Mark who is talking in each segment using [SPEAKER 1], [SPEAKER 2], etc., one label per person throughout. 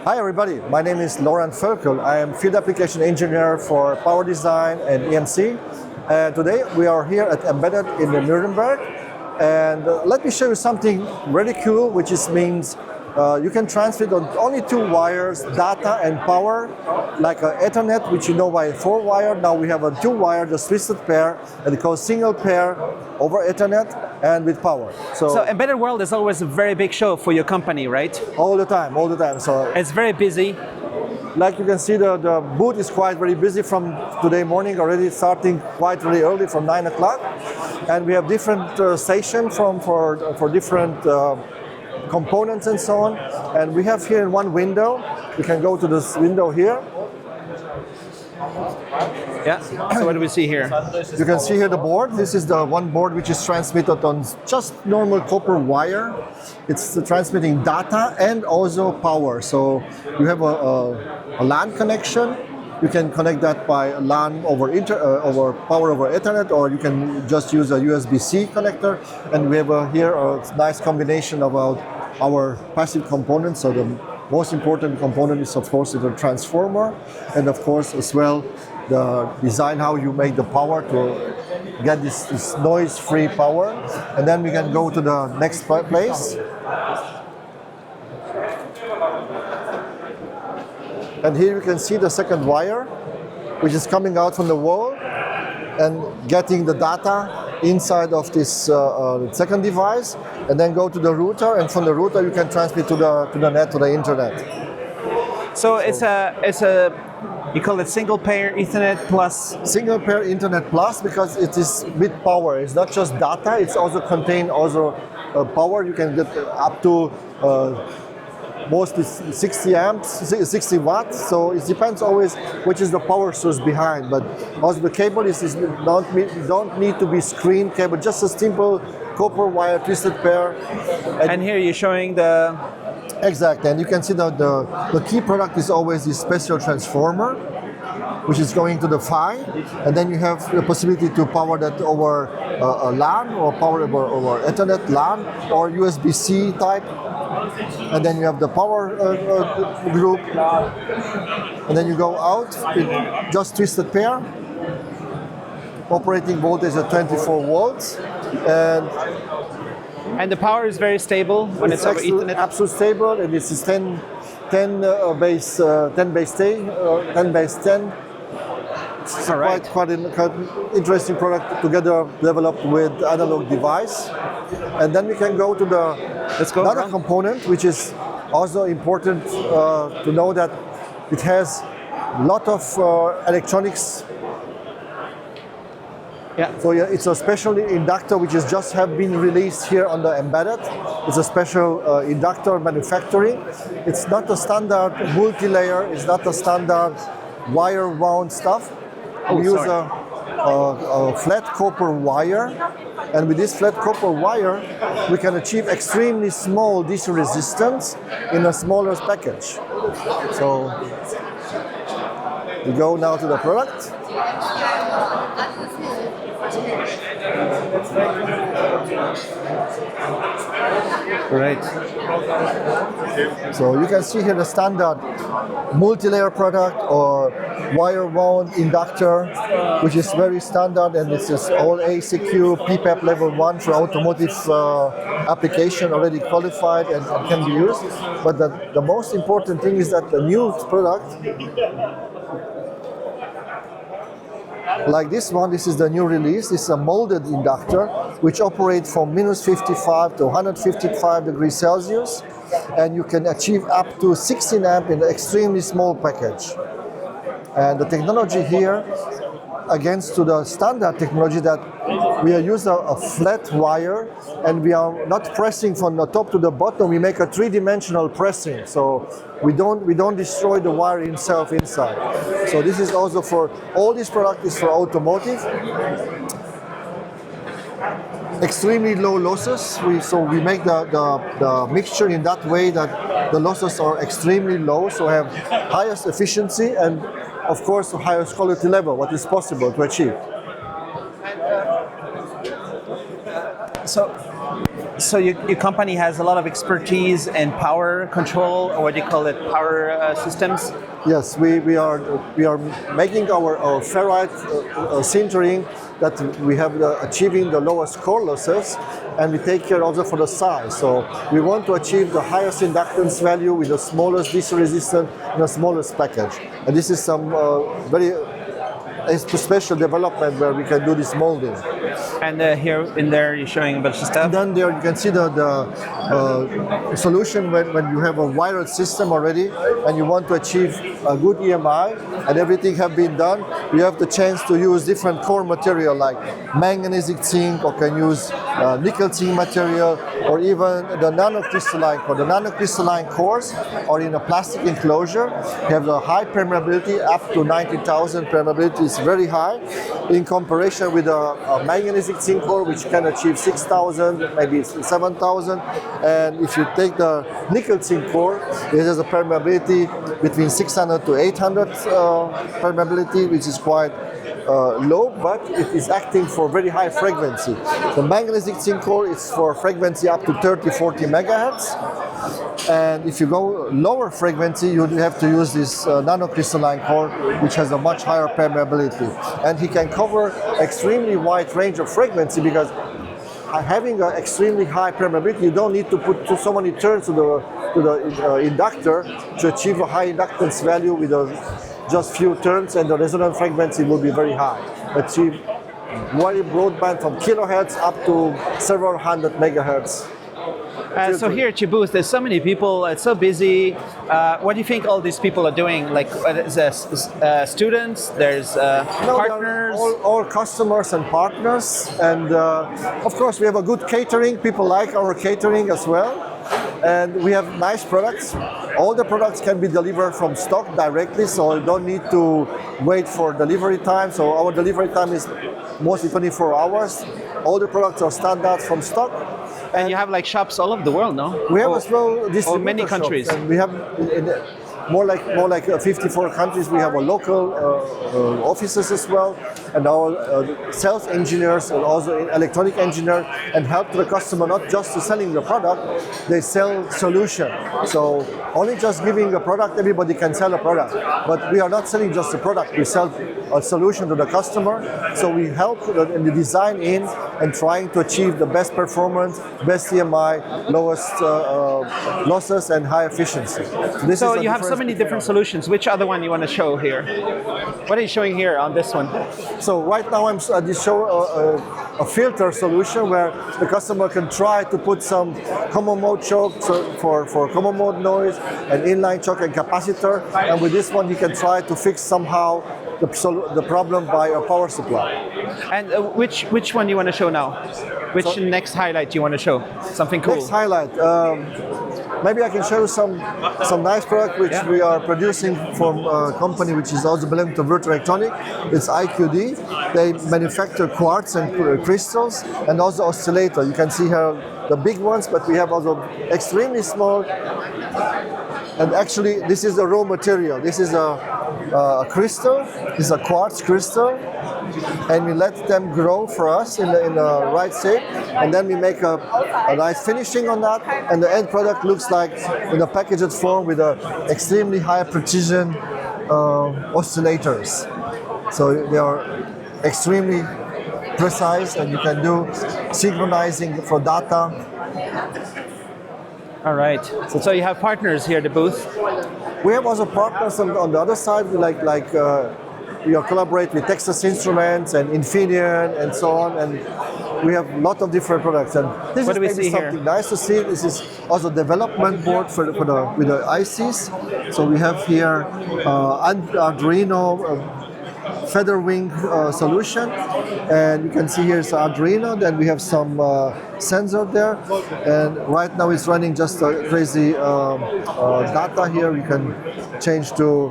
[SPEAKER 1] Hi everybody, my name is Lorandt Fölkel. I am Field Application Engineer for Power Design and EMC. Today we are here at Embedded in Nuremberg, and let me show you something really cool, which means you can transmit on only two wires, data and power, like an Ethernet, which you know by 4-wire. Now we have a 2-wire, the twisted pair, and it goes single pair over Ethernet and with power.
[SPEAKER 2] So Embedded World is always a very big show for your company, right?
[SPEAKER 1] All the time. So
[SPEAKER 2] it's very busy.
[SPEAKER 1] Like you can see, the booth is quite very busy from today morning already, starting quite really early from 9 o'clock. And we have different stations for different components and so on. And we have here in one window, you can go to this window here.
[SPEAKER 2] Yeah, so what do we see here?
[SPEAKER 1] You can see here the board. This is the one board which is transmitted on just normal copper wire. It's transmitting data and also power. So you have a LAN connection. You can connect that by LAN over power over Ethernet, or you can just use a USB-C connector. And we have here a nice combination about our passive components. So the most important component is, of course, the transformer, and of course as well the design how you make the power to get this noise-free power. And then we can go to the next place. And here you can see the second wire, which is coming out from the wall and getting the data inside of this second device, and then go to the router, and from the router you can transmit to the net, to the internet.
[SPEAKER 2] So it's a you call it single pair Ethernet plus?
[SPEAKER 1] Single pair Ethernet plus, because it is with power. It's not just data, it's also contain power. You can get up to mostly 60 amps, 60 watts. So it depends always which is the power source behind. But also the cable don't need to be screen cable, just a simple copper wire twisted pair.
[SPEAKER 2] And here you're showing the...
[SPEAKER 1] Exactly, and you can see that the key product is always this special transformer, which is going to the PHY, and then you have the possibility to power that over a LAN, or power over Ethernet LAN, or USB-C type. And then you have the power group, and then you go out with just twisted pair, operating voltage at 24 volts,
[SPEAKER 2] and the power is very stable when it's over Ethernet?
[SPEAKER 1] Absolutely stable, and this is 10 base 10. It's quite an interesting product together developed with analog device. And then we can go to another component, which is also important to know that it has a lot of electronics.
[SPEAKER 2] Yeah.
[SPEAKER 1] So it's a special inductor which has just have been released here on the Embedded. It's a special inductor manufacturing. It's not a standard multi-layer. It's not a standard wire-wound stuff. We use a flat copper wire, and with this flat copper wire, we can achieve extremely small DC resistance in a smaller package. So we go now to the product.
[SPEAKER 2] Right.
[SPEAKER 1] So you can see here the standard multi-layer product or wire-wound inductor, which is very standard, and it's just all ACQ PPAP level 1 for automotive application, already qualified and can be used. But the most important thing is that the new product, like this one, this is the new release. This is a molded inductor which operates from minus 55 to 155 degrees Celsius, and you can achieve up to 16 amp in an extremely small package. And the technology here, against to the standard technology that we use a flat wire, and we are not pressing from the top to the bottom. We make a three-dimensional pressing, so we don't destroy the wire itself inside. So this is also for all this product is for automotive. Extremely low losses. So we make the mixture in that way that the losses are extremely low, so have highest efficiency and of course the highest quality level, what is possible to achieve.
[SPEAKER 2] So So your company has a lot of expertise in power control, or what do you call it, power systems?
[SPEAKER 1] Yes, we are making our ferrite sintering that we have achieving the lowest core losses, and we take care also for the size. So we want to achieve the highest inductance value with the smallest DC resistance in the smallest package. And this is some very special development where we can do this molding.
[SPEAKER 2] And here in there you're showing a bunch of stuff.
[SPEAKER 1] And then there you can see the solution when you have a wired system already and you want to achieve a good EMI and everything have been done, you have the chance to use different core material like manganesic zinc, or can use nickel zinc material, or even the nanocrystalline core. The nanocrystalline cores are in a plastic enclosure. They have a high permeability, up to 90,000 permeability is very high in comparison with a manganesic zinc core, which can achieve 6,000, maybe 7,000. And if you take the nickel zinc core, it has a permeability between 600 to 800 permeability, which is quite low, but it is acting for very high frequency. The manganesic zinc core is for frequency up to 30-40 megahertz. And if you go lower frequency, you have to use this nanocrystalline core, which has a much higher permeability. And he can cover extremely wide range of frequency, because having an extremely high permeability, you don't need to put so many turns to the inductor to achieve a high inductance value with just few turns, and the resonant frequency will be very high. Achieve very broadband from kilohertz up to several hundred megahertz.
[SPEAKER 2] So here at your booth, there's so many people, it's so busy. What do you think all these people are doing? Like students, there's partners?
[SPEAKER 1] All customers and partners. And of course, we have a good catering. People like our catering as well. And we have nice products. All the products can be delivered from stock directly, so you don't need to wait for delivery time. So our delivery time is mostly 24 hours. All the products are standard from stock.
[SPEAKER 2] And you have like shops all over the world, no?
[SPEAKER 1] We have as well distributor
[SPEAKER 2] many countries.
[SPEAKER 1] Shops, and we have more like 54 countries. We have a local offices as well, and our sales engineers and also electronic engineer, and help the customer not just to selling the product, they sell solution. So only just giving a product, everybody can sell a product, but we are not selling just a product. We sell a solution to the customer. So we help in the design in and trying to achieve the best performance, best EMI, lowest losses, and high efficiency.
[SPEAKER 2] So you have so many different solutions. Which other one you want to show here? What are you showing here on this one?
[SPEAKER 1] So right now I'm just show a filter solution where the customer can try to put some common mode choke for common mode noise, and inline choke and capacitor. And with this one he can try to fix somehow the problem by a power supply.
[SPEAKER 2] And which one do you want to show now? Which next highlight do you want to show? Something cool.
[SPEAKER 1] Next highlight. Maybe I can show you some nice product which we are producing from a company which is also belonging to Würth Elektronik. It's IQD. They manufacture quartz and crystals, and also oscillator. You can see here the big ones, but we have also extremely small. And actually, this is the raw material. This is a crystal. This is a quartz crystal, and we let them grow for us in the right shape, and then we make a nice finishing on that, and the end product looks like in a packaged form with a extremely high precision oscillators. So they are extremely precise, and you can do synchronizing for data.
[SPEAKER 2] All right. So you have partners here at the booth.
[SPEAKER 1] We have also partners on the other side, like we are collaborate with Texas Instruments and Infineon and so on, and we have a lot of different products. And this
[SPEAKER 2] what
[SPEAKER 1] is maybe something
[SPEAKER 2] here?
[SPEAKER 1] Nice to see. This is also development board with the ICs. So we have here Arduino feather wing solution, and you can see here is Arduino. Then we have some sensor there, and right now it's running just a crazy data here. You can change to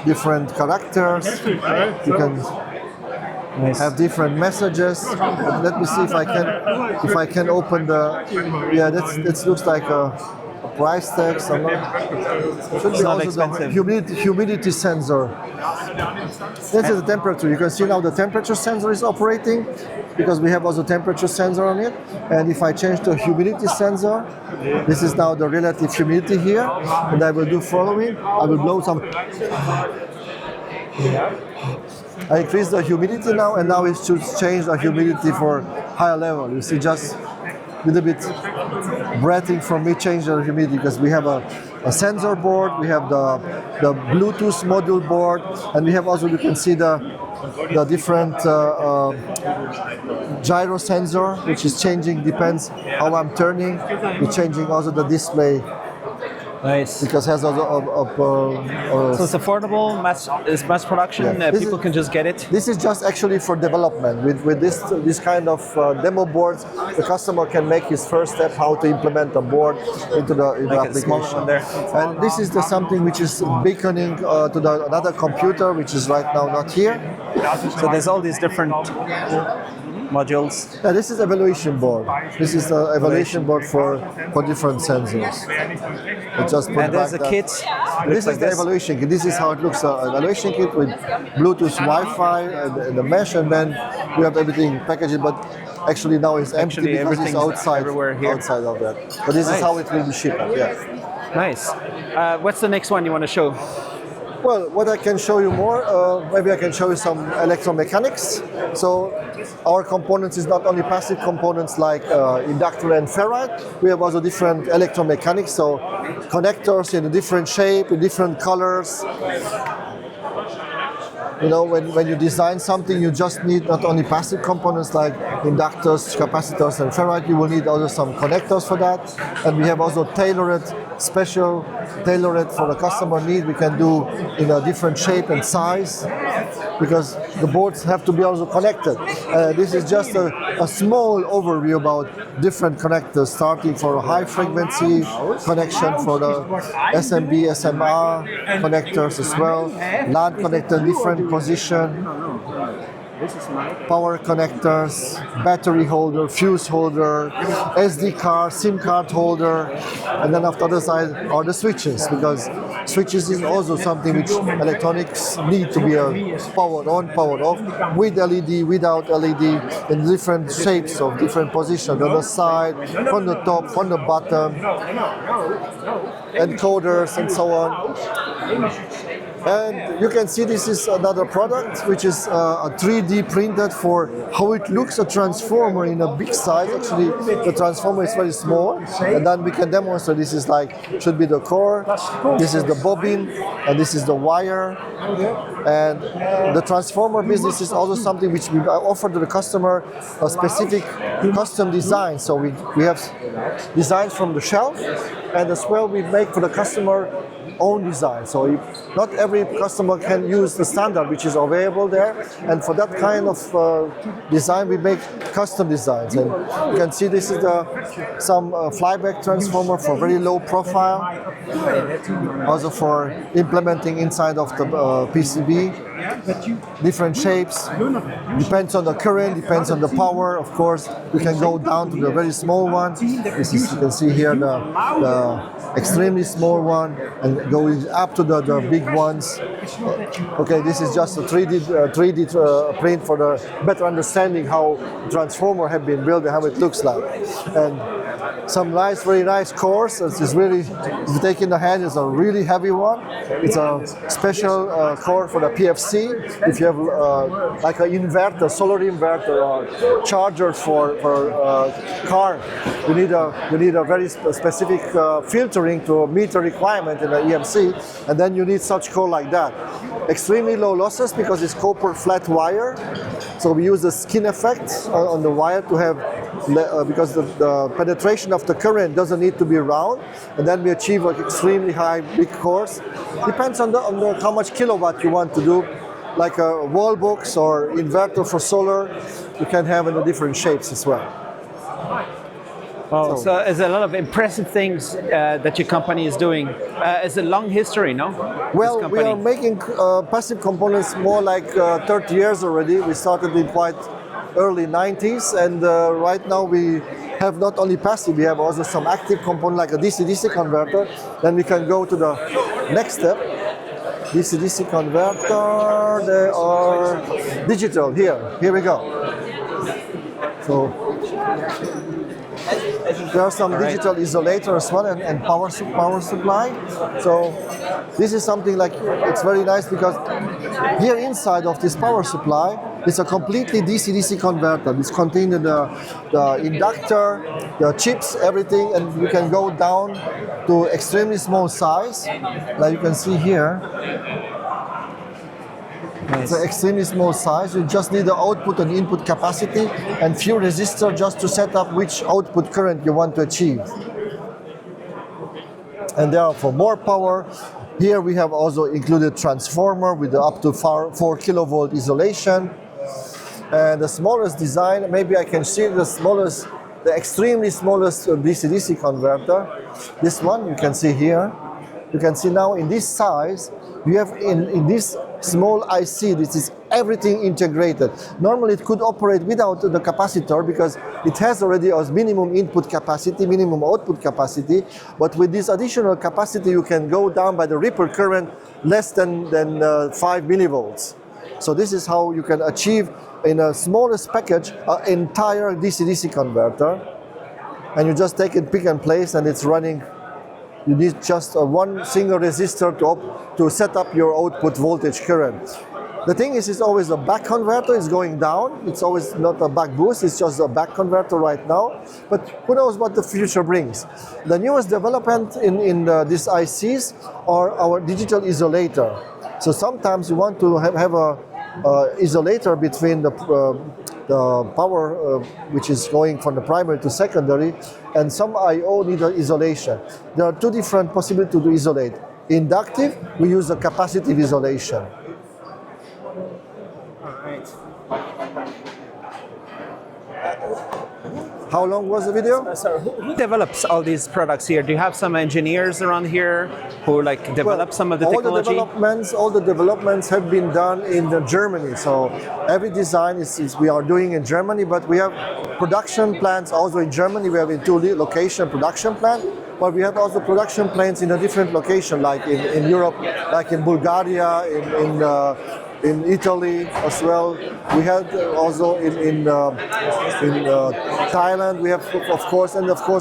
[SPEAKER 1] different characters. You can have different messages. Let me see if I can open the. Yeah, that looks like a price tag. Should be
[SPEAKER 2] not
[SPEAKER 1] also
[SPEAKER 2] expensive.
[SPEAKER 1] the humidity sensor. This is the temperature. You can see now the temperature sensor is operating because we have also temperature sensor on it. And if I change the humidity sensor, this is now the relative humidity here. And I will do following. I will blow some. I increase the humidity now, and now it should change the humidity for higher level. You see, just a little bit breathing from me change the humidity because we have a sensor board, we have the Bluetooth module board, and we have also, you can see the different gyro sensor, which is changing, depends how I'm turning. It's changing also the display.
[SPEAKER 2] Nice.
[SPEAKER 1] Because it has also
[SPEAKER 2] so it's affordable, it's mass production,
[SPEAKER 1] yeah.
[SPEAKER 2] People can just get it?
[SPEAKER 1] This is just actually for development. With this kind of demo boards, the customer can make his first step how to implement a board into the application.
[SPEAKER 2] One there.
[SPEAKER 1] And this is something which is beaconing to another computer, which is right now not here.
[SPEAKER 2] So there's all these different modules.
[SPEAKER 1] Yeah, this is evaluation board. This is the evaluation board for different sensors.
[SPEAKER 2] And there's a kit.
[SPEAKER 1] This is the evaluation kit. This is how it looks. Evaluation kit with Bluetooth, Wi-Fi, and the mesh, and then we have everything packaged. But actually now it's empty because it's outside of that. But this is how it will be shipped. Yeah.
[SPEAKER 2] Nice. What's the next one you want to show?
[SPEAKER 1] Well, what I can show you more, maybe I can show you some electromechanics. So our components is not only passive components like inductor and ferrite, we have also different electromechanics, so connectors in a different shape, in different colors. You know, when you design something, you just need not only passive components like inductors, capacitors, and ferrite, you will need also some connectors for that. And we have also tailored for the customer need. We can do in a different shape and size because the boards have to be also connected. This is just a small overview about different connectors, starting for a high frequency connection for the SMB, SMR connectors as well, LAN connector, different position, power connectors, battery holder, fuse holder, SD card, SIM card holder, and then after the side are the switches, because switches is also something which electronics need to be powered on, powered off, with LED, without LED, in different shapes of different positions, on the side, from the top, from the bottom, encoders and so on. And you can see this is another product which is a 3D printed for how it looks a transformer in a big size. Actually, the transformer is very small, and then we can demonstrate this is like, should be the core, this is the bobbin, and this is the wire. And the transformer business is also something which we offer to the customer a specific custom design. So we have designs from the shelf, and as well we make for the customer own design. So not every customer can use the standard which is available there, and for that kind of design we make custom designs. And you can see this is some flyback transformer for very low profile, also for implementing inside of the PCB, different shapes, depends on the current, depends on the power. Of course, we can go down to the very small one. This is, you can see here the extremely small one, and going up to the big ones. Okay, this is just a 3D print for the better understanding how transformer have been built and how it looks like. And some nice, very nice cores. It's really, if you take in the hand, it's a really heavy one. It's a special core for the PFC. If you have like an inverter, solar inverter, or charger for car, you need a very specific filtering to meet the requirement in the EMC, and then you need such core like that. Extremely low losses because it's copper flat wire. So we use the skin effect on the wire to have, because the penetration of the current doesn't need to be round, and then we achieve like extremely high big cores. Depends on the how much kilowatt you want to do, like a wall box or inverter for solar. You can have in the different shapes as well.
[SPEAKER 2] Oh, so there's a lot of impressive things that your company is doing. It's a long history, no?
[SPEAKER 1] Well, we are making passive components more like 30 years already. We started in quite early 90s, and right now we have not only passive, we have also some active component like a DC-DC converter. Then we can go to the next step. DC-DC converter, they are digital here. Here we go. So there are some digital isolator as well and power supply. So this is something like, it's very nice because here inside of this power supply is a completely DC-DC converter. It's contained the inductor, the chips, everything, and you can go down to extremely small size, like you can see here. Nice. It's an extremely small size. You just need the output and input capacity and few resistors just to set up which output current you want to achieve. And there for more power, here we have also included transformer with up to 4 kilovolt isolation. And the smallest design, maybe I can see the extremely smallest DC-DC converter. This one you can see here. You can see now in this size, you have in this small IC, this is everything integrated. Normally it could operate without the capacitor because it has already a minimum input capacity, minimum output capacity, but with this additional capacity you can go down by the ripple current less than 5 millivolts. So this is how you can achieve in a smallest package an entire DC-DC converter, and you just take it, pick and place, and it's running. You need just one single resistor to set up your output voltage current. The thing is, it's always a back converter is going down. It's always not a back boost, it's just a back converter right now. But who knows what the future brings. The newest development in these ICs are our digital isolator. So sometimes you want to have a isolator between the power which is going from the primary to secondary, and some I/O need isolation. There are two different possibilities to isolate. Inductive, we use a capacitive isolation. How long was the video?
[SPEAKER 2] So who develops all these products here? Do you have some engineers around here who develop some of the technology?
[SPEAKER 1] All the developments have been done in Germany. So every design is we are doing in Germany, but we have production plants also in Germany. We have in 2 location production plant, but we have also production plants in a different location, like in Europe, like in Bulgaria, in Italy as well. We had also in Thailand. We have, of course,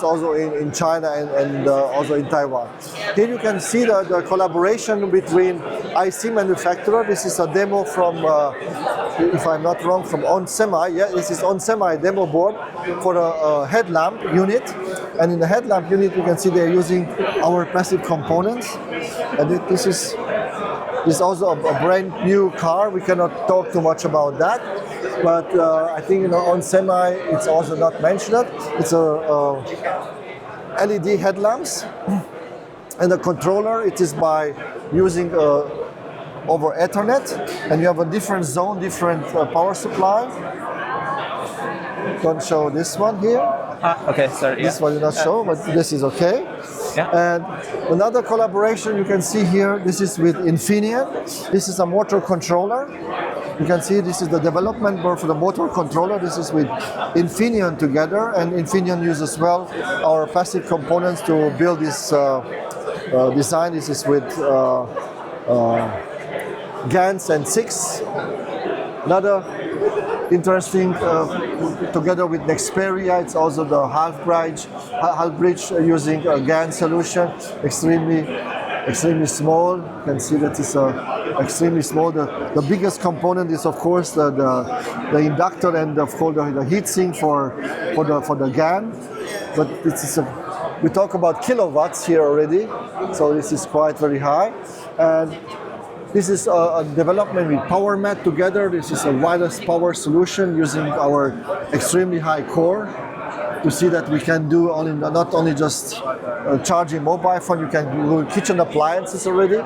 [SPEAKER 1] also in China and also in Taiwan. Here you can see the collaboration between IC manufacturer. This is a demo from, if I'm not wrong, from onsemi. Yeah, this is onsemi demo board for a headlamp unit. And in the headlamp unit, you can see they're using our passive components. And this is also a brand new car. We cannot talk too much about that, but I think on semi it's also not mentioned. It's a LED headlamps, and the controller it is by using over Ethernet, and you have a different zone, different power supply. Don't show this one here.
[SPEAKER 2] Okay, sorry.
[SPEAKER 1] This one you not show, but this is okay.
[SPEAKER 2] Yeah.
[SPEAKER 1] And another collaboration you can see here, this is with Infineon. This is a motor controller. You can see this is the development board for the motor controller. This is with Infineon together, and Infineon uses as well our passive components to build this design. This is with GaNs and 6. Another interesting, together with Nexperia, it's also the half bridge using a GaN solution, extremely small. You can see that it's extremely small. The biggest component is of course the inductor and of course the heatsink for the GaN. But we talk about kilowatts here already, so this is quite very high. And this is a development with PowerMat together. This is a wireless power solution using our extremely high core to see that we can do not only just charging mobile phone, you can do kitchen appliances already.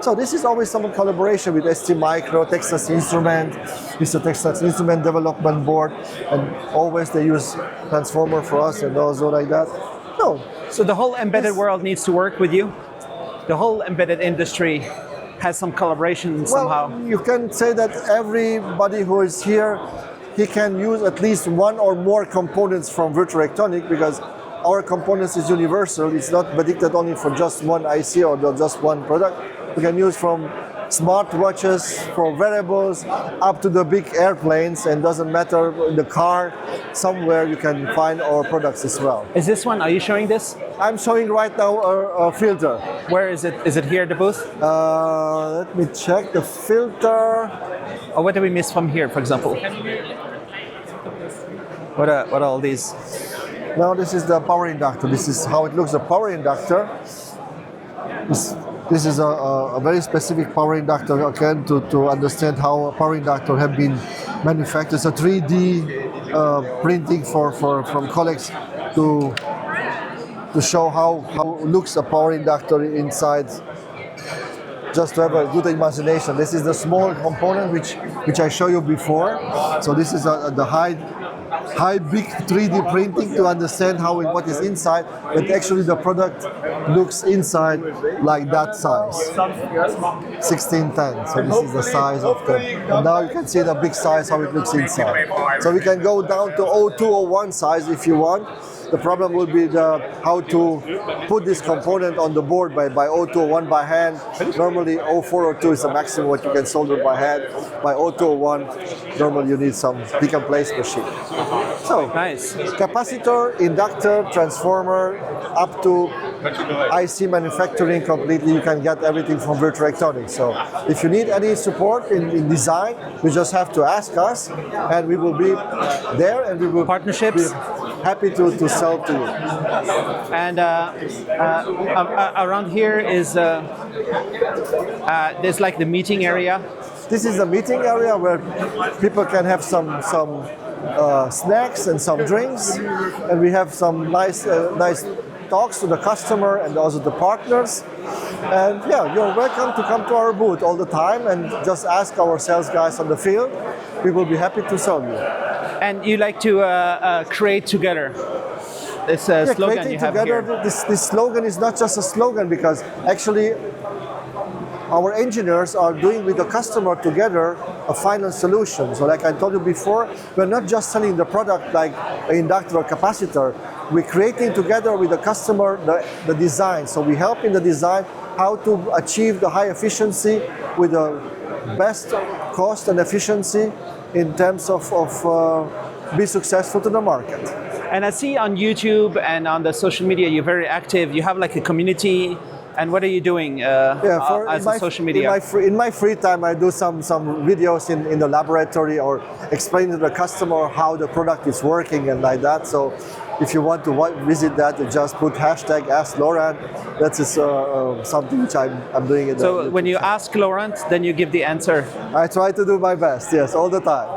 [SPEAKER 1] So this is always some collaboration with ST Micro, Texas Instrument. This is a Texas Instrument development board, and always they use transformer for us and also like that. No.
[SPEAKER 2] So the whole embedded world needs to work with you? The whole embedded industry has some collaboration somehow?
[SPEAKER 1] Well, you can say that everybody who is here he can use at least one or more components from Würth Elektronik, because our components is universal. It's not predicted only for just one IC or just one product. We can use from smartwatches, for wearables, up to the big airplanes, and doesn't matter, in the car, somewhere you can find our products as well.
[SPEAKER 2] Is this one, are you showing this?
[SPEAKER 1] I'm showing right now a filter.
[SPEAKER 2] Where is it? Is it here at the booth?
[SPEAKER 1] Let me check the filter.
[SPEAKER 2] Or what do we miss from here, for example? What are all these?
[SPEAKER 1] Now this is the power inductor. This is how it looks, a power inductor. This is a very specific power inductor, again, to understand how a power inductor have been manufactured. It's a 3D printing from colleagues to show how looks a power inductor inside, just to have a good imagination. This is the small component which I showed you before. So this is the high big 3D printing to understand what is inside, but actually the product looks inside like that size, 1610. So this is the size of and now you can see the big size how it looks inside. So we can go down to 0201 size if you want. The problem will be how to put this component on the board by 0201 by hand. Normally 0402 is the maximum what you can solder by hand. By 0201, normally you need some pick and place machine. So
[SPEAKER 2] nice.
[SPEAKER 1] Capacitor, inductor, transformer, up to IC manufacturing completely. You can get everything from Würth Elektronik. So if you need any support in design, you just have to ask us, and we will be there, and we will
[SPEAKER 2] partnerships.
[SPEAKER 1] Be happy to sell to you.
[SPEAKER 2] And around here is there's like the meeting area.
[SPEAKER 1] This is the meeting area where people can have some snacks and some drinks, and we have some nice talks to the customer and also the partners. And yeah, you're welcome to come to our booth all the time and just ask our sales guys on the field. We will be happy to serve you.
[SPEAKER 2] And you like to create together. This slogan you have
[SPEAKER 1] together,
[SPEAKER 2] here.
[SPEAKER 1] This slogan is not just a slogan, because actually our engineers are doing with the customer together a final solution. So like I told you before, we're not just selling the product like an inductor or capacitor. We're creating together with the customer the design. So we help in the design how to achieve the high efficiency with the best cost and efficiency in terms of be successful to the market.
[SPEAKER 2] And I see on YouTube and on the social media you're very active. You have like a community. And what are you doing as a social media?
[SPEAKER 1] In my free time, I do some videos in the laboratory, or explain to the customer how the product is working and like that. So if you want to visit that, just put hashtag Ask Lorandt. That is something which I'm doing.
[SPEAKER 2] So when you ask Lorandt, then you give the answer?
[SPEAKER 1] I try to do my best, yes, all the time.